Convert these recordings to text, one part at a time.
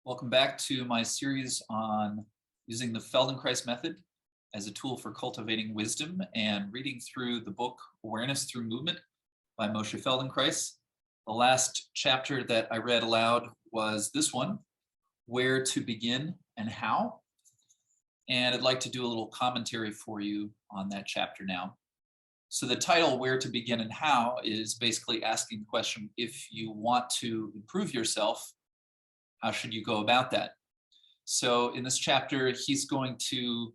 Welcome back to my series on using the Feldenkrais method as a tool for cultivating wisdom and reading through the book Awareness Through Movement by Moshe Feldenkrais. The last chapter that I read aloud was this one, Where to Begin and How. And I'd like to do a little commentary for you on that chapter now. So the title, Where to Begin and How, is basically asking the question, if you want to improve yourself, how should you go about that? So in this chapter, he's going to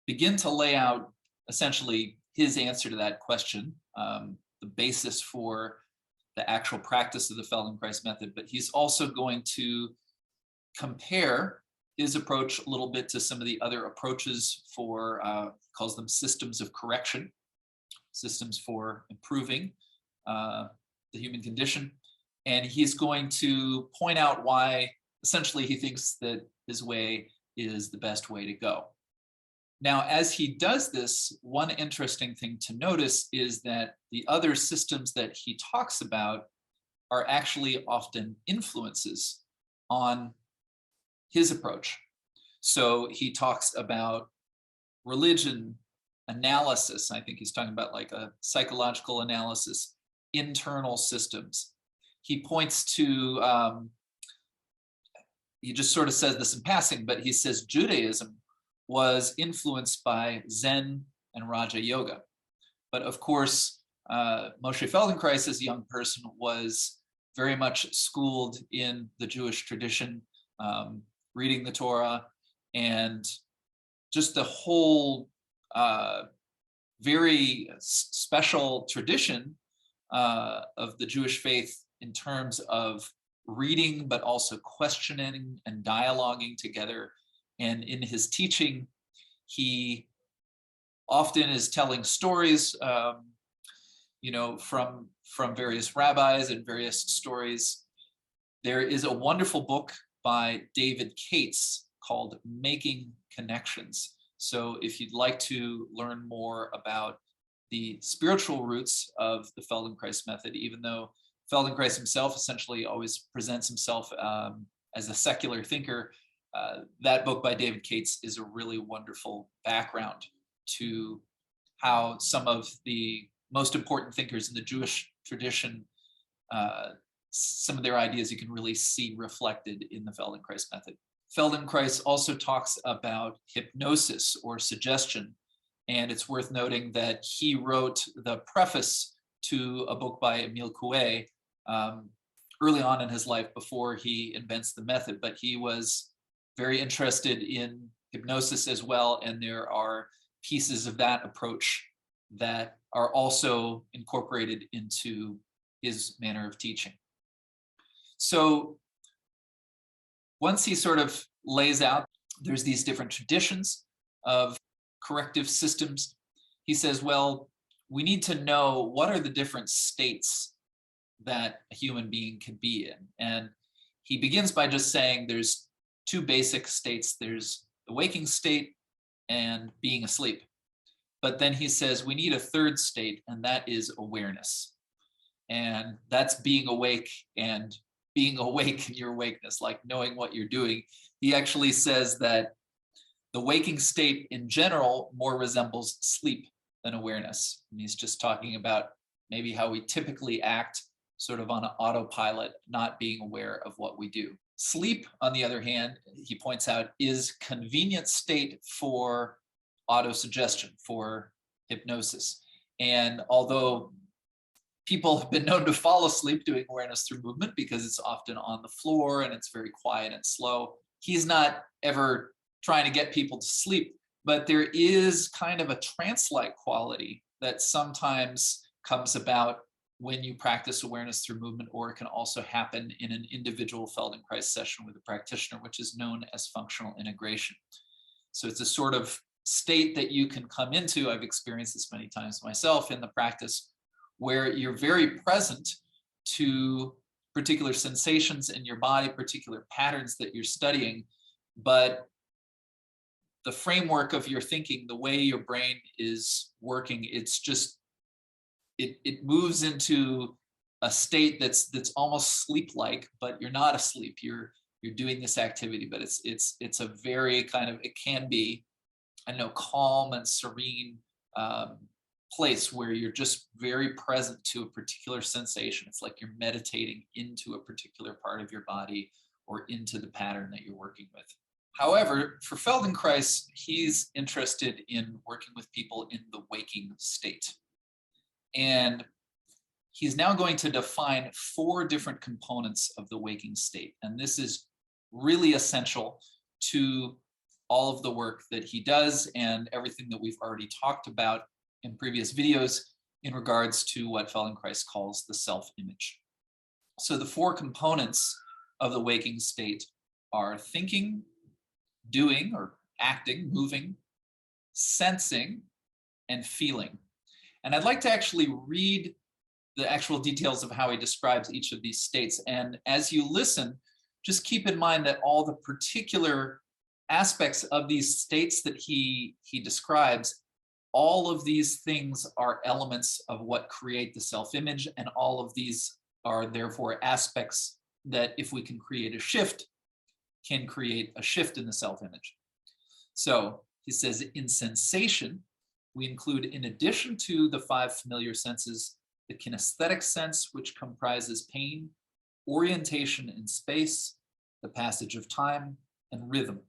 begin to lay out essentially his answer to that question, the basis for the actual practice of the Feldenkrais method, but he's also going to compare his approach a little bit to some of the other approaches for, calls them systems of correction, systems for improving the human condition. And he's going to point out why essentially he thinks that his way is the best way to go. Now, as he does this, one interesting thing to notice is that the other systems that he talks about are actually often influences on his approach. So he talks about religion, analysis. I think he's talking about like a psychological analysis, internal systems. He points to, he just sort of says this in passing, but he says Judaism was influenced by Zen and Raja Yoga. But of course, Moshe Feldenkrais as a young person was very much schooled in the Jewish tradition, reading the Torah, and just the whole very special tradition of the Jewish faith in terms of reading, but also questioning and dialoguing together. And in his teaching, he often is telling stories, from various rabbis and various stories. There is a wonderful book by David Kaetz called Making Connections. So if you'd like to learn more about the spiritual roots of the Feldenkrais method, even though Feldenkrais himself essentially always presents himself as a secular thinker, that book by David Kaetz is a really wonderful background to how some of the most important thinkers in the Jewish tradition, some of their ideas you can really see reflected in the Feldenkrais method. Feldenkrais also talks about hypnosis or suggestion, and it's worth noting that he wrote the preface to a book by Emile Coué early on in his life before he invents the method, but he was very interested in hypnosis as well, and there are pieces of that approach that are also incorporated into his manner of teaching. So once he sort of lays out, there's these different traditions of corrective systems, he says, well, we need to know what are the different states that a human being can be in. And he begins by just saying there's two basic states. There's the waking state and being asleep. But then he says we need a third state, and that is awareness. And that's being awake and being awake in your awakeness, like knowing what you're doing. He actually says that the waking state in general more resembles sleep than awareness. And he's just talking about maybe how we typically act sort of on an autopilot, not being aware of what we do. Sleep, on the other hand, he points out, is convenient state for autosuggestion, for hypnosis. And although people have been known to fall asleep doing awareness through movement because it's often on the floor and it's very quiet and slow, he's not ever trying to get people to sleep, but there is kind of a trance-like quality that sometimes comes about when you practice awareness through movement, or it can also happen in an individual Feldenkrais session with a practitioner, which is known as functional integration. So it's a sort of state that you can come into. I've experienced this many times myself in the practice, where you're very present to particular sensations in your body, particular patterns that you're studying, but the framework of your thinking, the way your brain is working, it's just, it moves into a state that's almost sleep-like, but you're not asleep. You're you're doing this activity, but it's a very kind of, it can be, I know, calm and serene place where you're just very present to a particular sensation. It's like you're meditating into a particular part of your body or into the pattern that you're working with. However, for Feldenkrais, he's interested in working with people in the waking state. And he's now going to define 4 different components of the waking state. And this is really essential to all of the work that he does and everything that we've already talked about in previous videos in regards to what Feldenkrais calls the self-image. So the 4 components of the waking state are thinking, doing or acting, moving, sensing, and feeling. And I'd like to actually read the actual details of how he describes each of these states. And as you listen, just keep in mind that all the particular aspects of these states that he describes, all of these things are elements of what create the self-image, and all of these are therefore aspects that, if we can create a shift, can create a shift in the self-image. So he says, in sensation, we include, in addition to the 5 familiar senses, the kinesthetic sense, which comprises pain, orientation in space, the passage of time, and rhythm.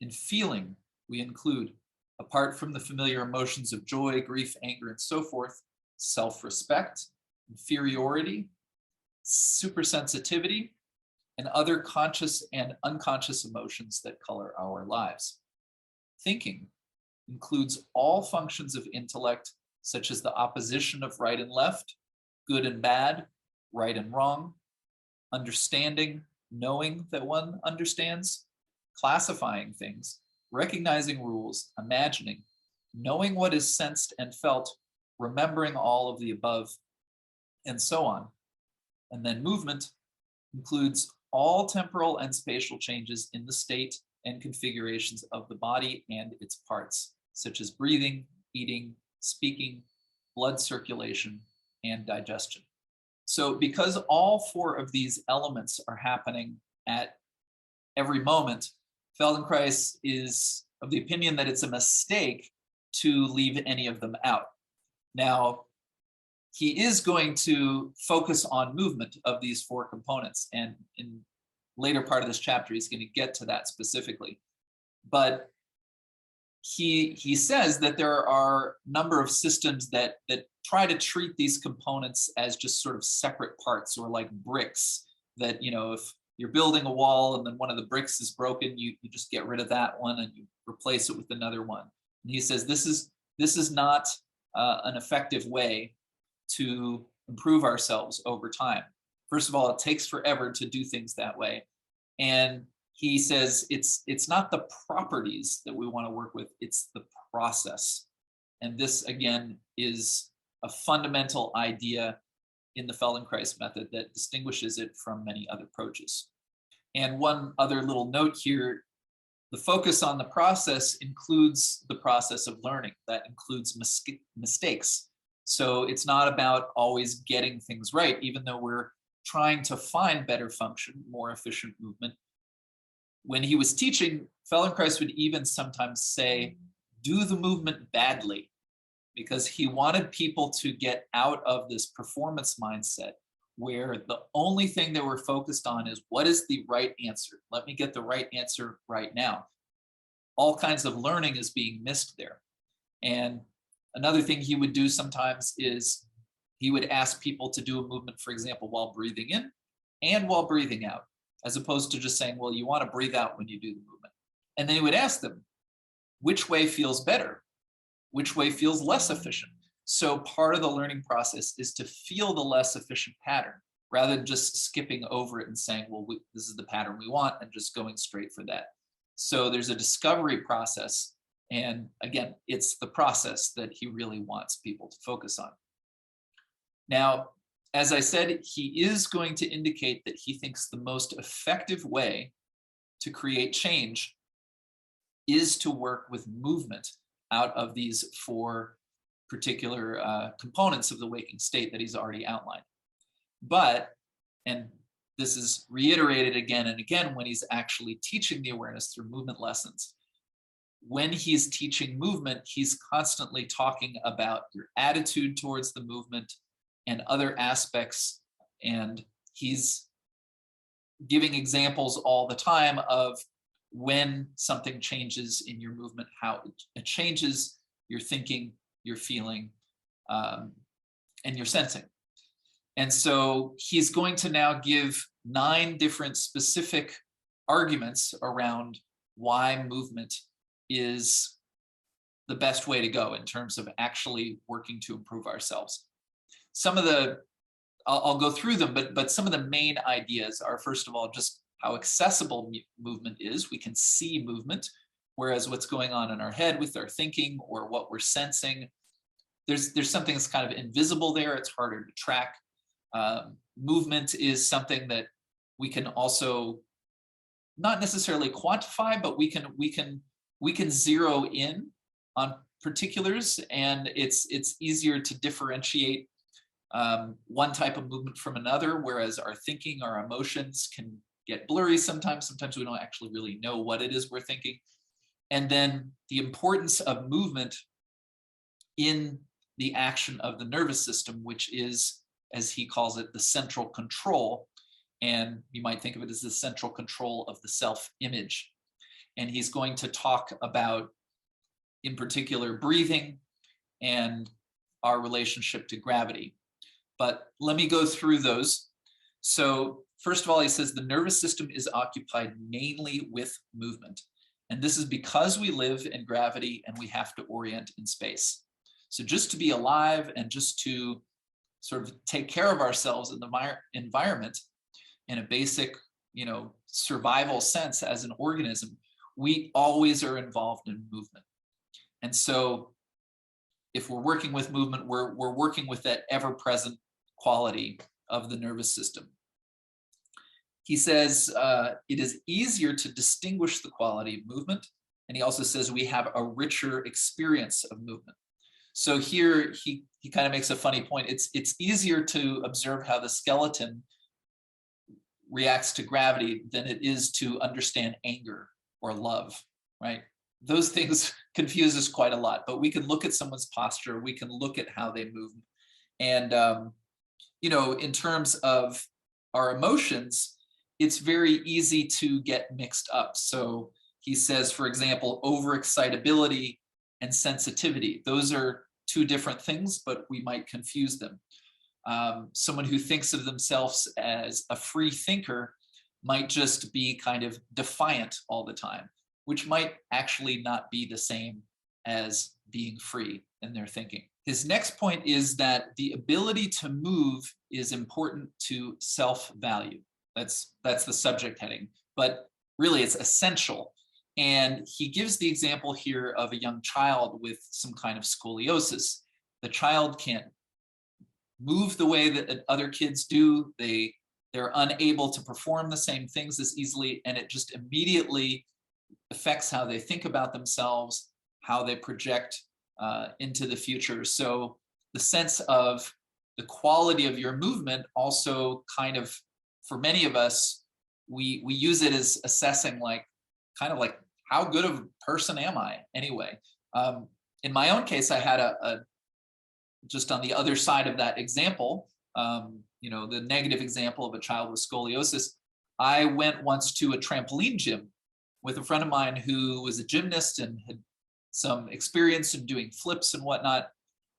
In feeling, we include, apart from the familiar emotions of joy, grief, anger, and so forth, self-respect, inferiority, supersensitivity, and other conscious and unconscious emotions that color our lives. Thinking includes all functions of intellect, such as the opposition of right and left, good and bad, right and wrong, understanding, knowing that one understands, classifying things, recognizing rules, imagining, knowing what is sensed and felt, remembering all of the above, and so on. And then movement includes all temporal and spatial changes in the state and configurations of the body and its parts, such as breathing, eating, speaking, blood circulation, and digestion. So because all 4 of these elements are happening at every moment, Feldenkrais is of the opinion that it's a mistake to leave any of them out. Now, he is going to focus on movement of these 4 components, and in later part of this chapter, he's going to get to that specifically. But he says that there are a number of systems that try to treat these components as just sort of separate parts, or like bricks that, you know, if you're building a wall and then one of the bricks is broken, you just get rid of that one and you replace it with another one. And he says this is not an effective way to improve ourselves over time. First of all, it takes forever to do things that way. And he says it's not the properties that we want to work with, it's the process. And this, again, is a fundamental idea in the Feldenkrais method that distinguishes it from many other approaches. And one other little note here, the focus on the process includes the process of learning. That includes mistakes. So it's not about always getting things right, even though we're trying to find better function, more efficient movement. When he was teaching, Feldenkrais would even sometimes say, do the movement badly, because he wanted people to get out of this performance mindset where the only thing they were focused on is, what is the right answer? Let me get the right answer right now. All kinds of learning is being missed there. And another thing he would do sometimes is he would ask people to do a movement, for example, while breathing in and while breathing out, as opposed to just saying, well, you want to breathe out when you do the movement. And then he would ask them, which way feels better? Which way feels less efficient? So part of the learning process is to feel the less efficient pattern, rather than just skipping over it and saying, well, this is the pattern we want, and just going straight for that. So there's a discovery process. And again, it's the process that he really wants people to focus on. Now, as I said, he is going to indicate that he thinks the most effective way to create change is to work with movement out of these 4 particular components of the waking state that he's already outlined. But, and this is reiterated again and again when he's actually teaching the awareness through movement lessons. When he's teaching movement, he's constantly talking about your attitude towards the movement and other aspects. And he's giving examples all the time of when something changes in your movement, how it changes your thinking, your feeling, and your sensing. And so he's going to now give 9 different specific arguments around why movement is the best way to go in terms of actually working to improve ourselves. Some of the, I'll go through them, but some of the main ideas are, first of all, just how accessible movement is. We can see movement, whereas what's going on in our head with our thinking or what we're sensing, there's something that's kind of invisible there. It's harder to track. Movement is something that we can also not necessarily quantify, but we can zero in on particulars, and it's easier to differentiate one type of movement from another, whereas our thinking, our emotions can get blurry sometimes. Sometimes we don't actually really know what it is we're thinking. And then the importance of movement in the action of the nervous system, which is, as he calls it, the central control. And you might think of it as the central control of the self-image. And he's going to talk about, in particular, breathing and our relationship to gravity. But let me go through those. So first of all, he says the nervous system is occupied mainly with movement. And this is because we live in gravity and we have to orient in space. So just to be alive and just to sort of take care of ourselves in the environment in a basic, survival sense as an organism, we always are involved in movement. And so if we're working with movement, we're working with that ever-present quality of the nervous system. He says it is easier to distinguish the quality of movement. And he also says we have a richer experience of movement. So here he kind of makes a funny point. It's easier to observe how the skeleton reacts to gravity than it is to understand anger or love, right? Those things confuse us quite a lot, but we can look at someone's posture, we can look at how they move. And, in terms of our emotions, it's very easy to get mixed up. So he says, for example, overexcitability and sensitivity. Those are 2 different things, but we might confuse them. Someone who thinks of themselves as a free thinker might just be kind of defiant all the time, which might actually not be the same as being free in their thinking. His next point is that the ability to move is important to self-value. That's the subject heading, but really it's essential. And he gives the example here of a young child with some kind of scoliosis. The child can't move the way that other kids do. They're unable to perform the same things as easily, and it just immediately affects how they think about themselves, how they project into the future. So the sense of the quality of your movement also kind of, for many of us, we use it as assessing kind of like how good of a person am I anyway. In my own case, I had a just on the other side of that example, the negative example of a child with scoliosis. I went once to a trampoline gym with a friend of mine who was a gymnast and had some experience in doing flips and whatnot.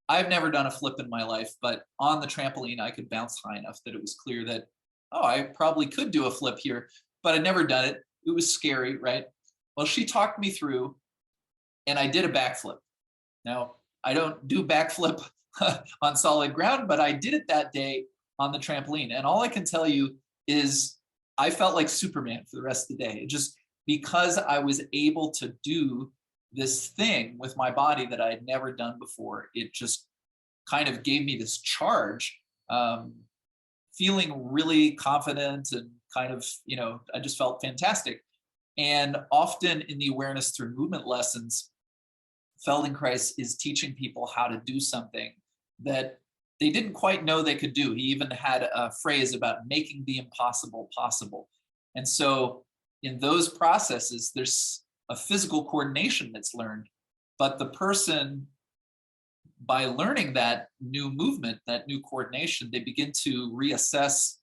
I've never done a flip in my life, but on the trampoline, I could bounce high enough that it was clear that, oh, I probably could do a flip here, but I'd never done it. It was scary, right? Well, she talked me through and I did a backflip. Now, I don't do backflip on solid ground, but I did it that day on the trampoline. And all I can tell you is I felt like Superman for the rest of the day. Just because I was able to do this thing with my body that I had never done before, it just kind of gave me this charge, feeling really confident and kind of, I just felt fantastic. And often in the awareness through movement lessons, Feldenkrais is teaching people how to do something that they didn't quite know they could do. He even had a phrase about making the impossible possible. And so in those processes, there's a physical coordination that's learned, but the person, by learning that new movement, that new coordination, they begin to reassess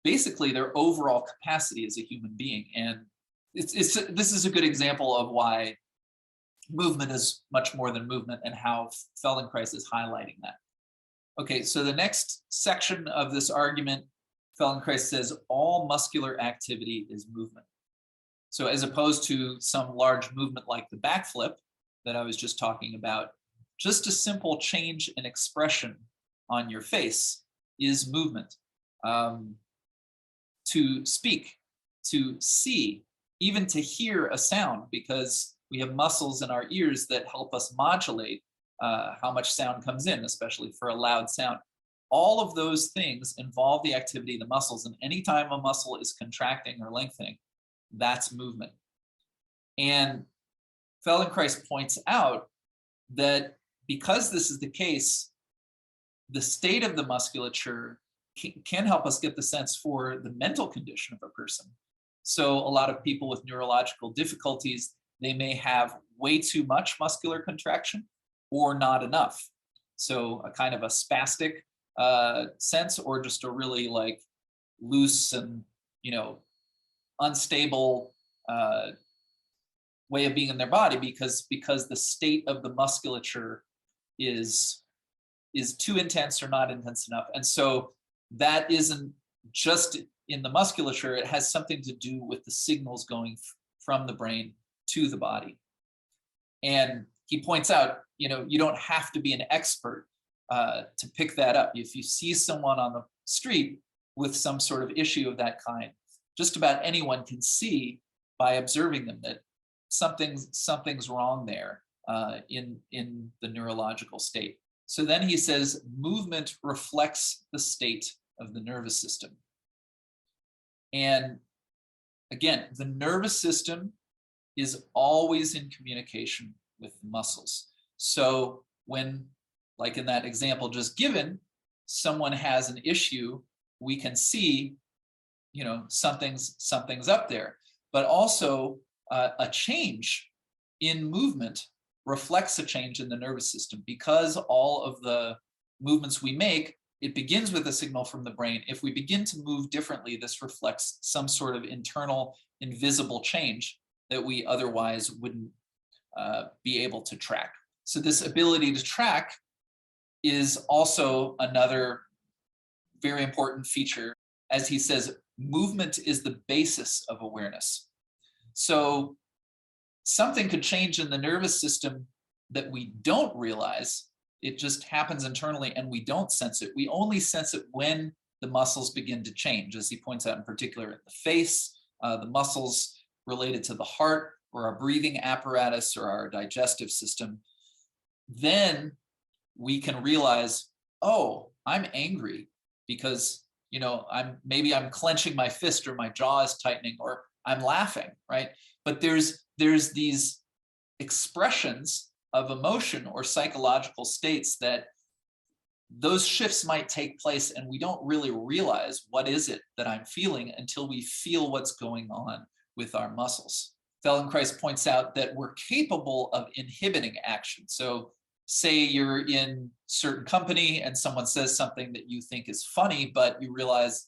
basically their overall capacity as a human being. And this is a good example of why movement is much more than movement and how Feldenkrais is highlighting that. Okay, so the next section of this argument, Feldenkrais says all muscular activity is movement. So as opposed to some large movement like the backflip that I was just talking about, just a simple change in expression on your face is movement. To speak, to see, even to hear a sound, because we have muscles in our ears that help us modulate how much sound comes in, especially for a loud sound. All of those things involve the activity of the muscles, and anytime a muscle is contracting or lengthening, that's movement. And Feldenkrais points out that because this is the case, the state of the musculature can help us get the sense for the mental condition of a person. So a lot of people with neurological difficulties, they may have way too much muscular contraction or not enough. So a kind of a spastic sense, or just a really like loose and, you know, unstable way of being in their body, because the state of the musculature is too intense or not intense enough. And so that isn't just in the musculature, it has something to do with the signals going from the brain to the body. And he points out, you know, you don't have to be an expert to pick that up. If you see someone on the street with some sort of issue of that kind, just about anyone can see by observing them that something's wrong there in the neurological state. So then he says, movement reflects the state of the nervous system. And again, the nervous system is always in communication with the muscles. So when, like in that example just given, someone has an issue, we can see, you know, something's up there. But also a change in movement reflects a change in the nervous system, because all of the movements we make, it begins with a signal from the brain. If we begin to move differently, this reflects some sort of internal invisible change that we otherwise wouldn't be able to track. So this ability to track is also another very important feature. As he says, movement is the basis of awareness. So something could change in the nervous system that we don't realize. It just happens internally and we don't sense it. We only sense it when the muscles begin to change, as he points out in particular in the face, the muscles related to the heart or our breathing apparatus or our digestive system. Then we can realize, oh, I'm angry because, you know, maybe I'm clenching my fist or my jaw is tightening, or I'm laughing, right? But there's these expressions of emotion or psychological states that those shifts might take place and we don't really realize what is it that I'm feeling until we feel what's going on with our muscles. Feldenkrais points out that we're capable of inhibiting action. So say you're in certain company and someone says something that you think is funny, but you realize,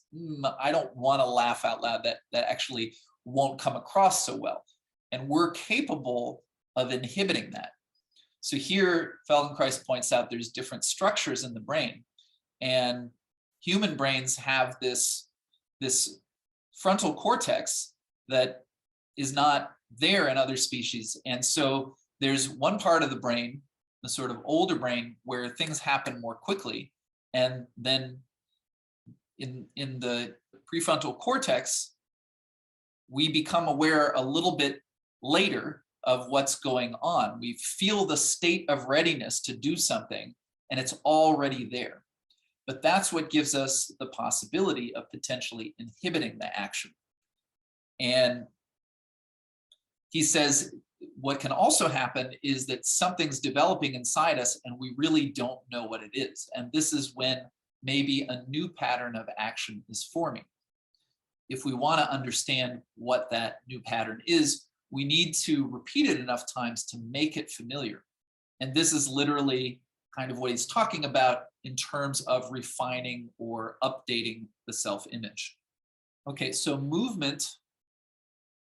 I don't want to laugh out loud. That actually won't come across so well. And we're capable of inhibiting that. So here, Feldenkrais points out there's different structures in the brain, and human brains have this frontal cortex that is not there in other species. And so there's one part of the brain, the sort of older brain, where things happen more quickly. And then in the prefrontal cortex, we become aware a little bit later of what's going on. We feel the state of readiness to do something, and it's already there. But that's what gives us the possibility of potentially inhibiting the action. And he says what can also happen is that something's developing inside us and we really don't know what it is. And this is when maybe a new pattern of action is forming. If we want to understand what that new pattern is, we need to repeat it enough times to make it familiar. And this is literally kind of what he's talking about in terms of refining or updating the self-image. Okay, so movement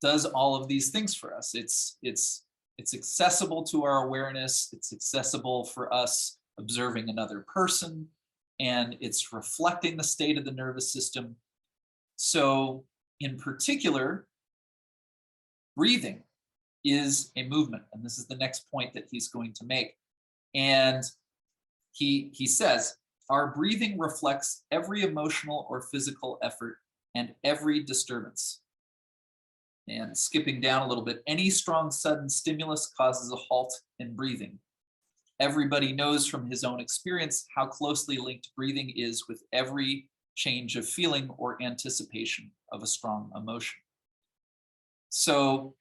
does all of these things for us. It's accessible to our awareness. It's accessible for us observing another person, and it's reflecting the state of the nervous system. So in particular, breathing is a movement. And this is the next point that he's going to make. And he says, our breathing reflects every emotional or physical effort and every disturbance. And skipping down a little bit, any strong sudden stimulus causes a halt in breathing. Everybody knows from his own experience how closely linked breathing is with every change of feeling or anticipation of a strong emotion. So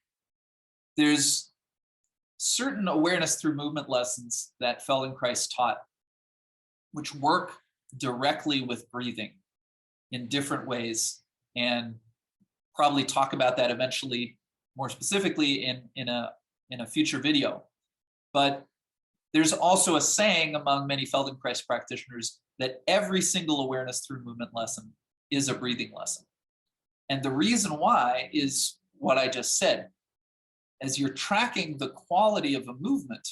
there's certain awareness through movement lessons that Feldenkrais taught, which work directly with breathing in different ways, and probably talk about that eventually more specifically in a future video. But there's also a saying among many Feldenkrais practitioners that every single awareness through movement lesson is a breathing lesson. And the reason why is what I just said. As you're tracking the quality of a movement,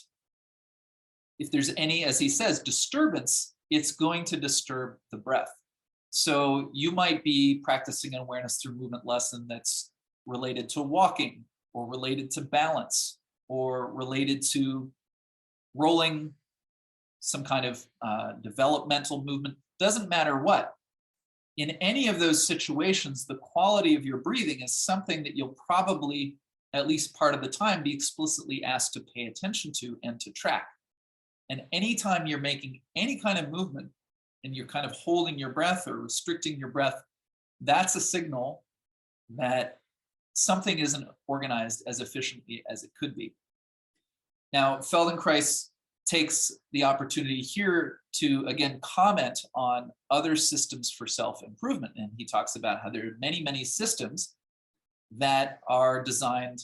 if there's any, as he says, disturbance, it's going to disturb the breath. So you might be practicing an awareness through movement lesson that's related to walking or related to balance or related to rolling, some kind of developmental movement, doesn't matter what. In any of those situations, the quality of your breathing is something that you'll probably, at least part of the time, be explicitly asked to pay attention to and to track. And anytime you're making any kind of movement and you're kind of holding your breath or restricting your breath, that's a signal that something isn't organized as efficiently as it could be. Now, Feldenkrais takes the opportunity here to, again, comment on other systems for self-improvement. And he talks about how there are many, many systems that are designed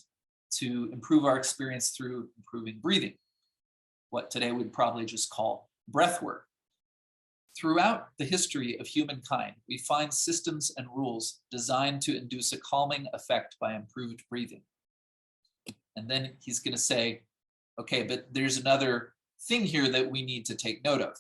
to improve our experience through improving breathing, what today we'd probably just call breath work. Throughout the history of humankind, we find systems and rules designed to induce a calming effect by improved breathing. And then he's going to say, okay, but there's another thing here that we need to take note of.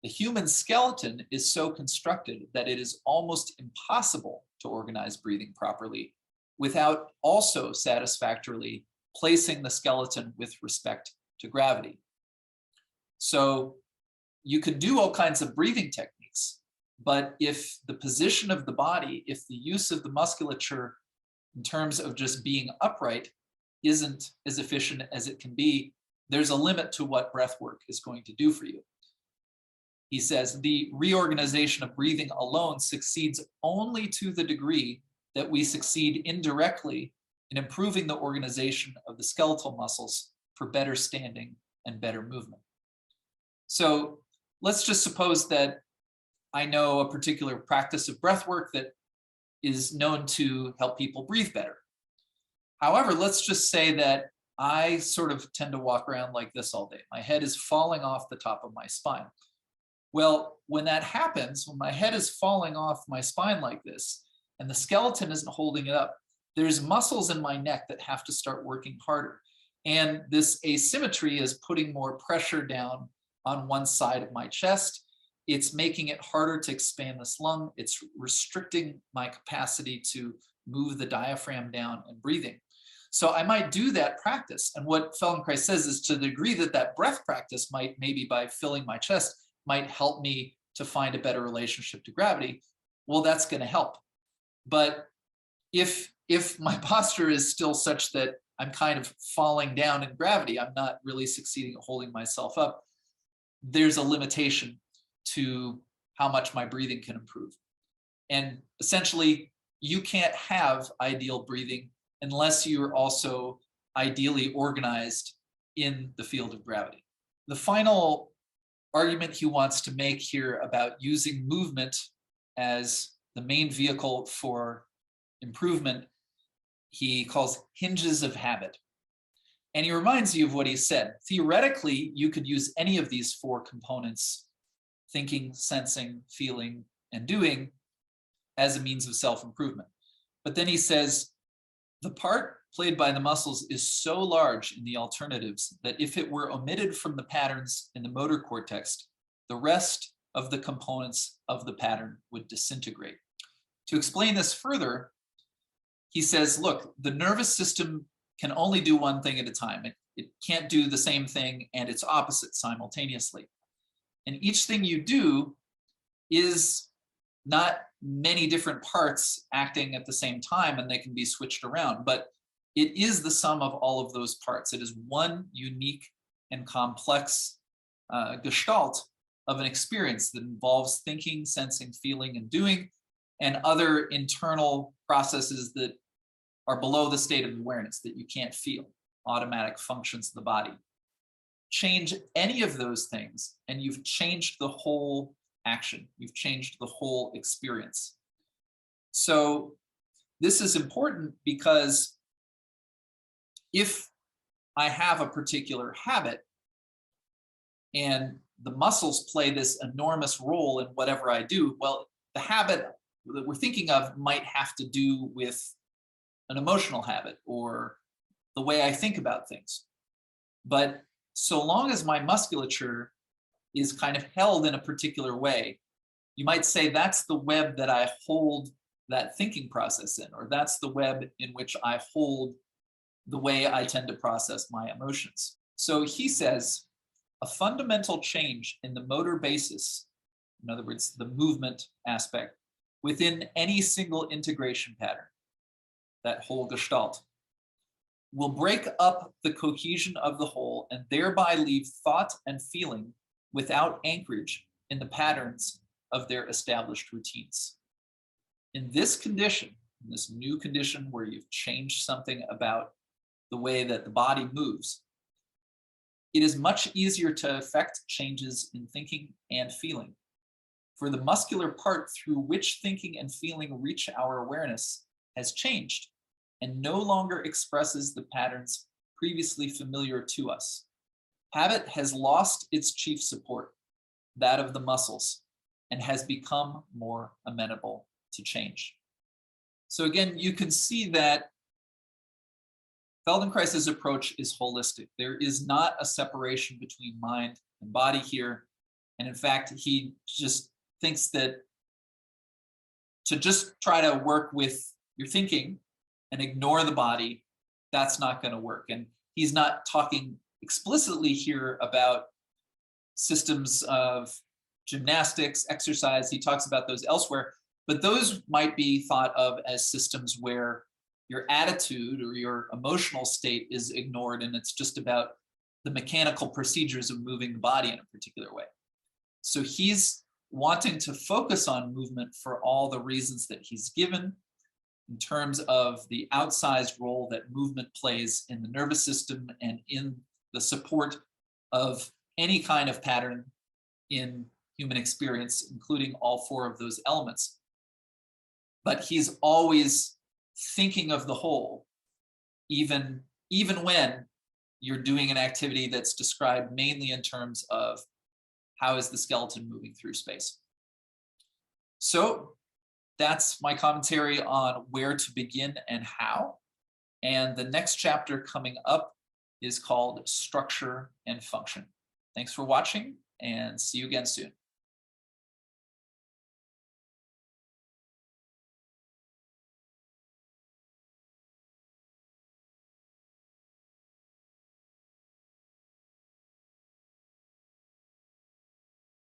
The human skeleton is so constructed that it is almost impossible to organize breathing properly without also satisfactorily placing the skeleton with respect to gravity. So you can do all kinds of breathing techniques, but if the position of the body, if the use of the musculature in terms of just being upright isn't as efficient as it can be, there's a limit to what breath work is going to do for you. He says the reorganization of breathing alone succeeds only to the degree that we succeed indirectly in improving the organization of the skeletal muscles for better standing and better movement. So let's just suppose that I know a particular practice of breath work that is known to help people breathe better. However, let's just say that I sort of tend to walk around like this all day. My head is falling off the top of my spine. Well, when that happens, when my head is falling off my spine like this, and the skeleton isn't holding it up, there's muscles in my neck that have to start working harder. And this asymmetry is putting more pressure down on one side of my chest. It's making it harder to expand this lung. It's restricting my capacity to move the diaphragm down and breathing. So I might do that practice. And what Feldenkrais says is to the degree that that breath practice might, maybe by filling my chest, might help me to find a better relationship to gravity, well, that's going to help. But if my posture is still such that I'm kind of falling down in gravity, I'm not really succeeding at holding myself up, there's a limitation to how much my breathing can improve. And essentially, you can't have ideal breathing unless you're also ideally organized in the field of gravity. The final argument he wants to make here about using movement as the main vehicle for improvement, he calls hinges of habit. And he reminds you of what he said. Theoretically, you could use any of these four components, thinking, sensing, feeling, and doing, as a means of self-improvement. But then he says, the part played by the muscles is so large in the alternatives that if it were omitted from the patterns in the motor cortex, the rest of the components of the pattern would disintegrate. To explain this further, he says, look, the nervous system can only do one thing at a time. It can't do the same thing and its opposite simultaneously. And each thing you do is not many different parts acting at the same time, and they can be switched around, but it is the sum of all of those parts. It is one unique and complex gestalt of an experience that involves thinking, sensing, feeling, and doing, and other internal processes that are below the state of awareness that you can't feel, automatic functions of the body. Change any of those things, and you've changed the whole action. You've changed the whole experience. So this is important because if I have a particular habit and the muscles play this enormous role in whatever I do, well, the habit that we're thinking of might have to do with an emotional habit or the way I think about things. But so long as my musculature is kind of held in a particular way, you might say that's the web that I hold that thinking process in, or that's the web in which I hold the way I tend to process my emotions. So he says a fundamental change in the motor basis, in other words, the movement aspect, within any single integration pattern, that whole gestalt, will break up the cohesion of the whole and thereby leave thought and feeling without anchorage in the patterns of their established routines. In this condition, in this new condition where you've changed something about the way that the body moves, it is much easier to effect changes in thinking and feeling. For the muscular part through which thinking and feeling reach our awareness has changed and no longer expresses the patterns previously familiar to us. Habit has lost its chief support, that of the muscles, and has become more amenable to change. So again, you can see that Feldenkrais's approach is holistic. There is not a separation between mind and body here. And in fact, he just thinks that to just try to work with your thinking and ignore the body, that's not going to work. And he's not talking explicitly here about systems of gymnastics, exercise. He talks about those elsewhere, but those might be thought of as systems where your attitude or your emotional state is ignored, and it's just about the mechanical procedures of moving the body in a particular way. So he's wanting to focus on movement for all the reasons that he's given in terms of the outsized role that movement plays in the nervous system and in the support of any kind of pattern in human experience, including all four of those elements. But he's always thinking of the whole, even when you're doing an activity that's described mainly in terms of how is the skeleton moving through space. So that's my commentary on where to begin and how. And the next chapter coming up is called Structure and Function. Thanks for watching, and see you again soon.